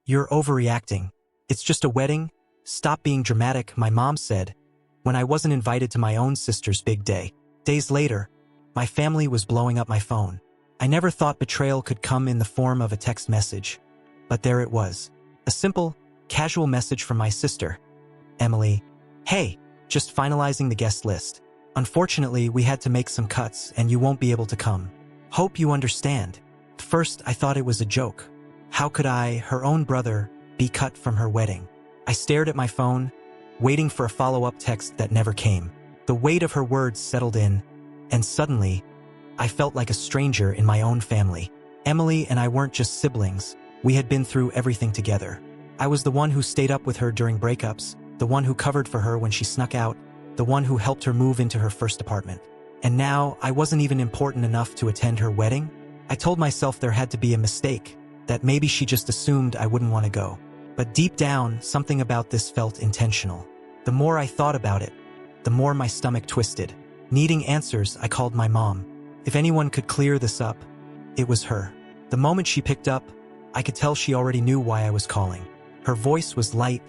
"You're overreacting. It's just a wedding. Stop being dramatic," my mom said, when I wasn't invited to my own sister's big day. Days later, my family was blowing up my phone. I never thought betrayal could come in the form of a text message. But there it was. A simple, casual message from my sister. "Emily, hey, just finalizing the guest list. Unfortunately, we had to make some cuts and you won't be able to come. Hope you understand." First, I thought it was a joke. How could I, her own brother, be cut from her wedding? I stared at my phone, waiting for a follow-up text that never came. The weight of her words settled in, and suddenly, I felt like a stranger in my own family. Emily and I weren't just siblings. We had been through everything together. I was the one who stayed up with her during breakups, the one who covered for her when she snuck out, the one who helped her move into her first apartment. And now, I wasn't even important enough to attend her wedding? I told myself there had to be a mistake, that maybe she just assumed I wouldn't want to go. But deep down, something about this felt intentional. The more I thought about it, the more my stomach twisted. Needing answers, I called my mom. If anyone could clear this up, it was her. The moment she picked up, I could tell she already knew why I was calling. Her voice was light,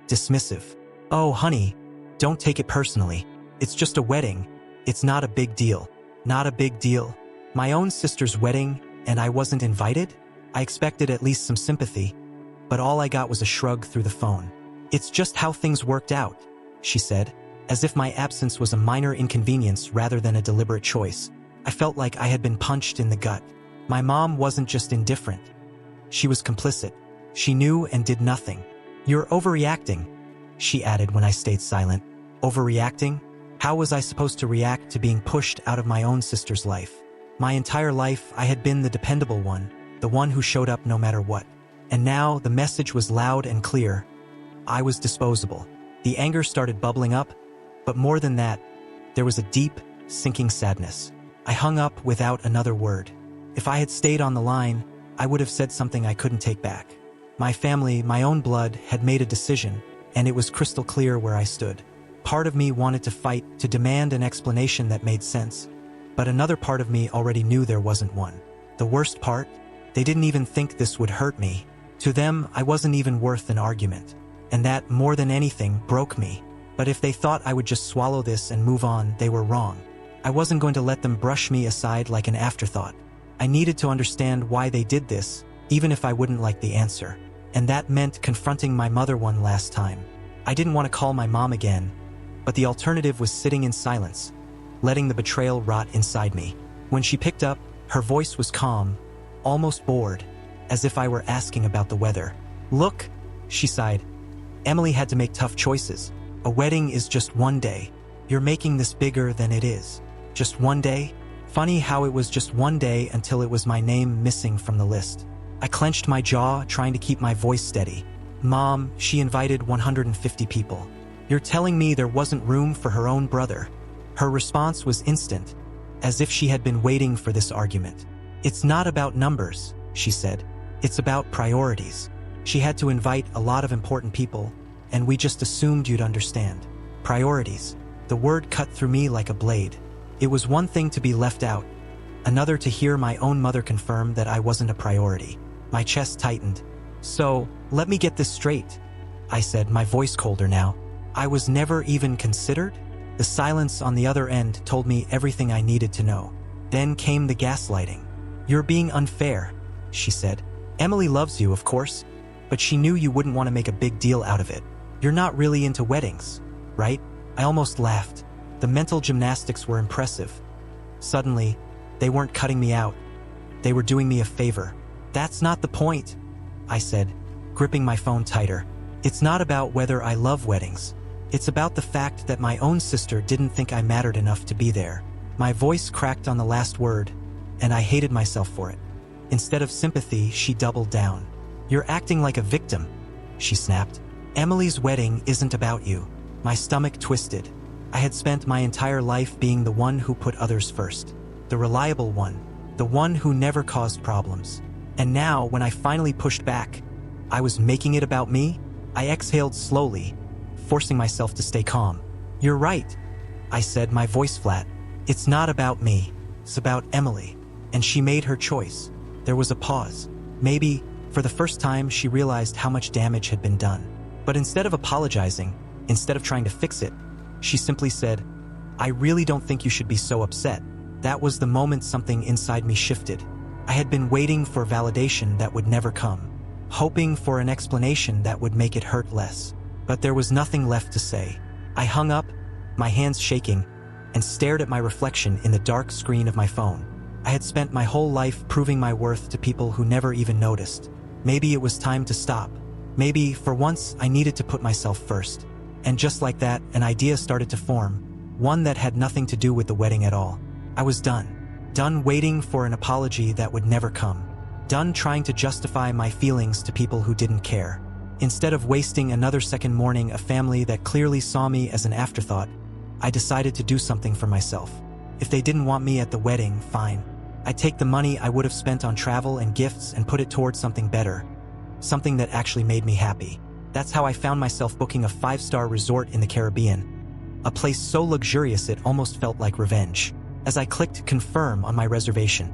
dismissive. "Oh, honey, don't take it personally. It's just a wedding. It's not a big deal." Not a big deal. My own sister's wedding, and I wasn't invited? I expected at least some sympathy, but all I got was a shrug through the phone. "It's just how things worked out," she said, as if my absence was a minor inconvenience rather than a deliberate choice. I felt like I had been punched in the gut. My mom wasn't just indifferent. She was complicit. She knew and did nothing. "You're overreacting," she added when I stayed silent. Overreacting? How was I supposed to react to being pushed out of my own sister's life? My entire life, I had been the dependable one, the one who showed up no matter what. And now, the message was loud and clear. I was disposable. The anger started bubbling up, but more than that, there was a deep, sinking sadness. I hung up without another word. If I had stayed on the line, I would have said something I couldn't take back. My family, my own blood, had made a decision, and it was crystal clear where I stood. Part of me wanted to fight, to demand an explanation that made sense, but another part of me already knew there wasn't one. The worst part? They didn't even think this would hurt me. To them, I wasn't even worth an argument. And that, more than anything, broke me. But if they thought I would just swallow this and move on, they were wrong. I wasn't going to let them brush me aside like an afterthought. I needed to understand why they did this, even if I wouldn't like the answer. And that meant confronting my mother one last time. I didn't want to call my mom again, but the alternative was sitting in silence, letting the betrayal rot inside me. When she picked up, her voice was calm, almost bored, as if I were asking about the weather. "Look," she sighed. "Emily had to make tough choices. A wedding is just one day. You're making this bigger than it is. Just one day?" Funny how it was just one day until it was my name missing from the list. I clenched my jaw, trying to keep my voice steady. "Mom, she invited 150 people. You're telling me there wasn't room for her own brother?" Her response was instant, as if she had been waiting for this argument. "It's not about numbers," she said. "It's about priorities. She had to invite a lot of important people, and we just assumed you'd understand." Priorities. The word cut through me like a blade. It was one thing to be left out, another to hear my own mother confirm that I wasn't a priority. My chest tightened. "So, let me get this straight," I said, my voice colder now. "I was never even considered?" The silence on the other end told me everything I needed to know. Then came the gaslighting. "You're being unfair," she said. "Emily loves you, of course, but she knew you wouldn't want to make a big deal out of it. You're not really into weddings, right?" I almost laughed. The mental gymnastics were impressive. Suddenly, they weren't cutting me out. They were doing me a favor. "That's not the point," I said, gripping my phone tighter. "It's not about whether I love weddings. It's about the fact that my own sister didn't think I mattered enough to be there." My voice cracked on the last word, and I hated myself for it. Instead of sympathy, she doubled down. "You're acting like a victim," she snapped. "Emily's wedding isn't about you." My stomach twisted. I had spent my entire life being the one who put others first. The reliable one. The one who never caused problems. And now, when I finally pushed back, I was making it about me? I exhaled slowly, forcing myself to stay calm. "You're right," I said, my voice flat. "It's not about me. It's about Emily. And she made her choice." There was a pause. Maybe For the first time, she realized how much damage had been done. But instead of apologizing, instead of trying to fix it, she simply said, "I really don't think you should be so upset." That was the moment something inside me shifted. I had been waiting for validation that would never come, hoping for an explanation that would make it hurt less. But there was nothing left to say. I hung up, my hands shaking, and stared at my reflection in the dark screen of my phone. I had spent my whole life proving my worth to people who never even noticed. Maybe it was time to stop. Maybe, for once, I needed to put myself first. And just like that, an idea started to form, one that had nothing to do with the wedding at all. I was done. Done waiting for an apology that would never come. Done trying to justify my feelings to people who didn't care. Instead of wasting another second mourning a family that clearly saw me as an afterthought, I decided to do something for myself. If they didn't want me at the wedding, fine. I'd take the money I would have spent on travel and gifts and put it towards something better. Something that actually made me happy. That's how I found myself booking a 5-star resort in the Caribbean. A place so luxurious it almost felt like revenge. As I clicked confirm on my reservation,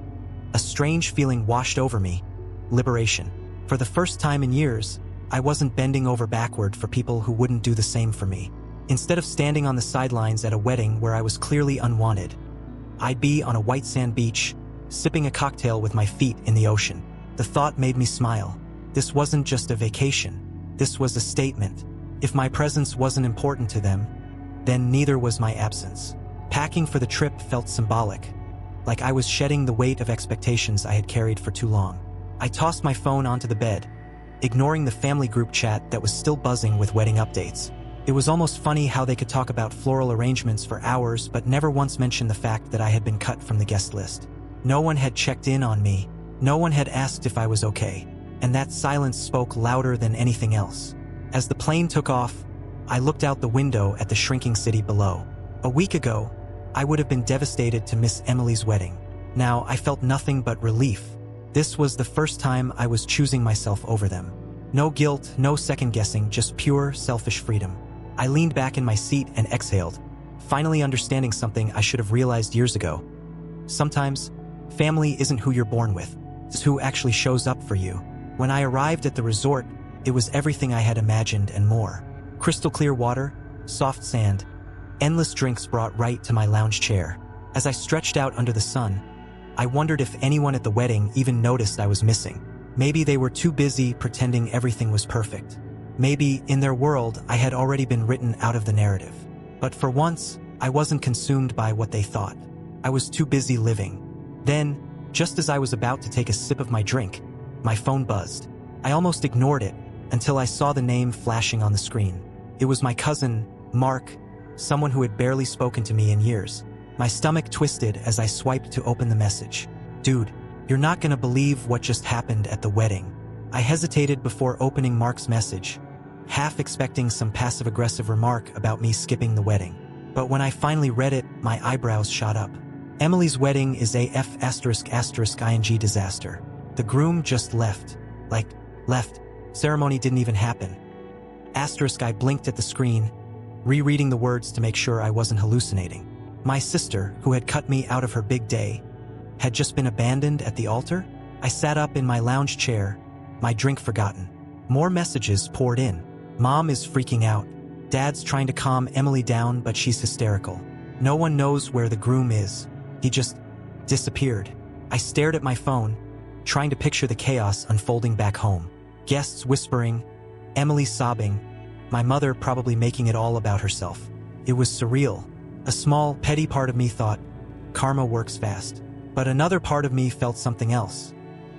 a strange feeling washed over me. Liberation. For the first time in years, I wasn't bending over backward for people who wouldn't do the same for me. Instead of standing on the sidelines at a wedding where I was clearly unwanted, I'd be on a white sand beach, sipping a cocktail with my feet in the ocean. The thought made me smile. This wasn't just a vacation. This was a statement. If my presence wasn't important to them, then neither was my absence. Packing for the trip felt symbolic, like I was shedding the weight of expectations I had carried for too long. I tossed my phone onto the bed, ignoring the family group chat that was still buzzing with wedding updates. It was almost funny how they could talk about floral arrangements for hours but never once mention the fact that I had been cut from the guest list. No one had checked in on me. No one had asked if I was okay. And that silence spoke louder than anything else. As the plane took off, I looked out the window at the shrinking city below. A week ago, I would have been devastated to miss Emily's wedding. Now, I felt nothing but relief. This was the first time I was choosing myself over them. No guilt, no second-guessing, just pure, selfish freedom. I leaned back in my seat and exhaled, finally understanding something I should have realized years ago. Sometimes, family isn't who you're born with, it's who actually shows up for you. When I arrived at the resort, it was everything I had imagined and more. Crystal clear water, soft sand, endless drinks brought right to my lounge chair. As I stretched out under the sun, I wondered if anyone at the wedding even noticed I was missing. Maybe they were too busy pretending everything was perfect. Maybe, in their world, I had already been written out of the narrative. But for once, I wasn't consumed by what they thought. I was too busy living. Then, just as I was about to take a sip of my drink, my phone buzzed. I almost ignored it until I saw the name flashing on the screen. It was my cousin, Mark, someone who had barely spoken to me in years. My stomach twisted as I swiped to open the message. "Dude, you're not gonna believe what just happened at the wedding." I hesitated before opening Mark's message, half expecting some passive-aggressive remark about me skipping the wedding. But when I finally read it, my eyebrows shot up. Emily's wedding is a ***ing disaster. The groom just left. Left. Ceremony didn't even happen. I blinked at the screen, rereading the words to make sure I wasn't hallucinating. My sister, who had cut me out of her big day, had just been abandoned at the altar? I sat up in my lounge chair, my drink forgotten. More messages poured in. Mom is freaking out. Dad's trying to calm Emily down, but she's hysterical. No one knows where the groom is. He just disappeared. I stared at my phone, trying to picture the chaos unfolding back home. Guests whispering, Emily sobbing, my mother probably making it all about herself. It was surreal. A small, petty part of me thought, karma works fast. But another part of me felt something else.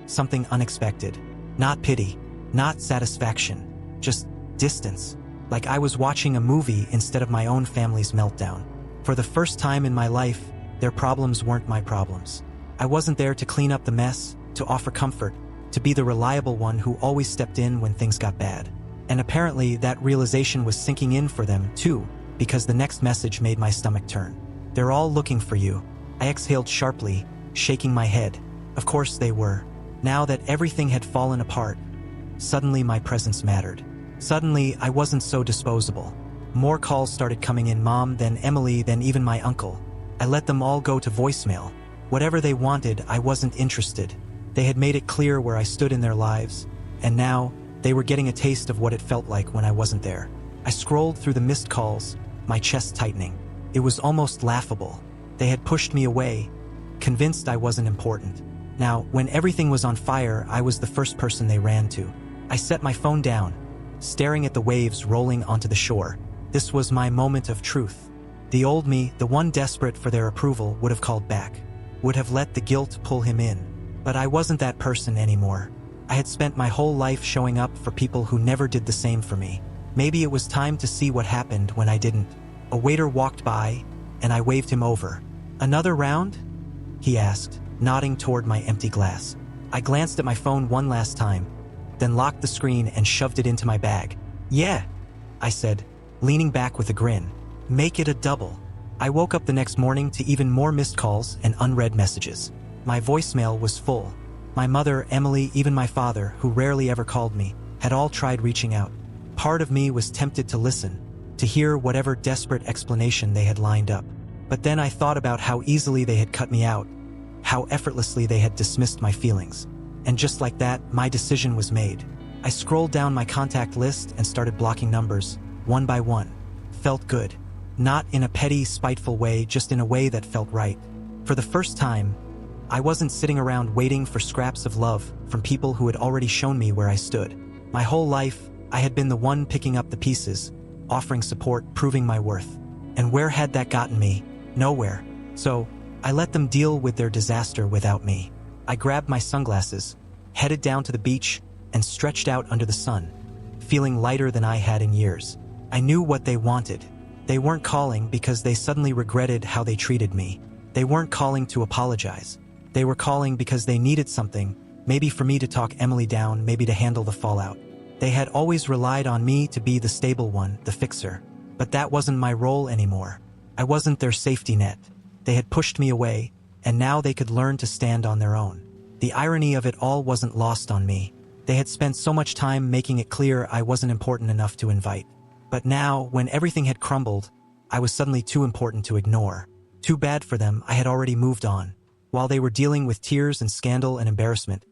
Something unexpected. Not pity, not satisfaction, just distance. Like I was watching a movie instead of my own family's meltdown. For the first time in my life, their problems weren't my problems. I wasn't there to clean up the mess, to offer comfort, to be the reliable one who always stepped in when things got bad. And apparently that realization was sinking in for them too, because the next message made my stomach turn. They're all looking for you. I exhaled sharply, shaking my head. Of course they were. Now that everything had fallen apart, suddenly my presence mattered. Suddenly, I wasn't so disposable. More calls started coming in, Mom, then Emily, then even my uncle. I let them all go to voicemail. Whatever they wanted, I wasn't interested. They had made it clear where I stood in their lives, And now, they were getting a taste of what it felt like when I wasn't there. I scrolled through the missed calls, my chest tightening. It was almost laughable. They had pushed me away, convinced I wasn't important. Now, when everything was on fire, I was the first person they ran to. I set my phone down, staring at the waves rolling onto the shore. This was my moment of truth. The old me, the one desperate for their approval, would have called back, would have let the guilt pull him in. But I wasn't that person anymore. I had spent my whole life showing up for people who never did the same for me. Maybe it was time to see what happened when I didn't. A waiter walked by, and I waved him over. "Another round?" he asked, nodding toward my empty glass. I glanced at my phone one last time, then locked the screen and shoved it into my bag. "Yeah," I said, leaning back with a grin. "Make it a double." I woke up the next morning to even more missed calls and unread messages. My voicemail was full. My mother, Emily, even my father, who rarely ever called me, had all tried reaching out. Part of me was tempted to listen, to hear whatever desperate explanation they had lined up. But then I thought about how easily they had cut me out, how effortlessly they had dismissed my feelings. And just like that, my decision was made. I scrolled down my contact list and started blocking numbers, one by one. Felt good. Not in a petty, spiteful way, just in a way that felt right. For the first time, I wasn't sitting around waiting for scraps of love from people who had already shown me where I stood. My whole life, I had been the one picking up the pieces, offering support, proving my worth. And where had that gotten me? Nowhere. So, I let them deal with their disaster without me. I grabbed my sunglasses, headed down to the beach, and stretched out under the sun, feeling lighter than I had in years. I knew what they wanted. They weren't calling because they suddenly regretted how they treated me. They weren't calling to apologize. They were calling because they needed something, maybe for me to talk Emily down, maybe to handle the fallout. They had always relied on me to be the stable one, the fixer. But that wasn't my role anymore. I wasn't their safety net. They had pushed me away, and now they could learn to stand on their own. The irony of it all wasn't lost on me. They had spent so much time making it clear I wasn't important enough to invite. But now, when everything had crumbled, I was suddenly too important to ignore. Too bad for them, I had already moved on. While they were dealing with tears and scandal and embarrassment,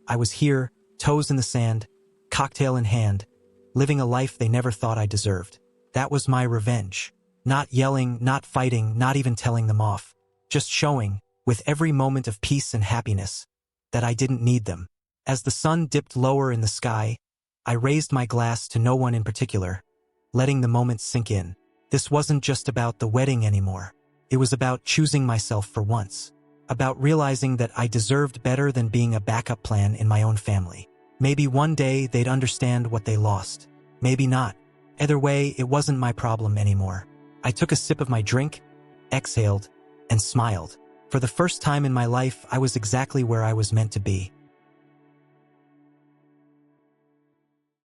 I was here, toes in the sand, cocktail in hand, living a life they never thought I deserved. That was my revenge. Not yelling, not fighting, not even telling them off. Just showing, with every moment of peace and happiness, that I didn't need them. As the sun dipped lower in the sky, I raised my glass to no one in particular, letting the moment sink in. This wasn't just about the wedding anymore. It was about choosing myself for once. About realizing that I deserved better than being a backup plan in my own family. Maybe one day they'd understand what they lost. Maybe not. Either way, it wasn't my problem anymore. I took a sip of my drink, exhaled, and smiled. For the first time in my life, I was exactly where I was meant to be.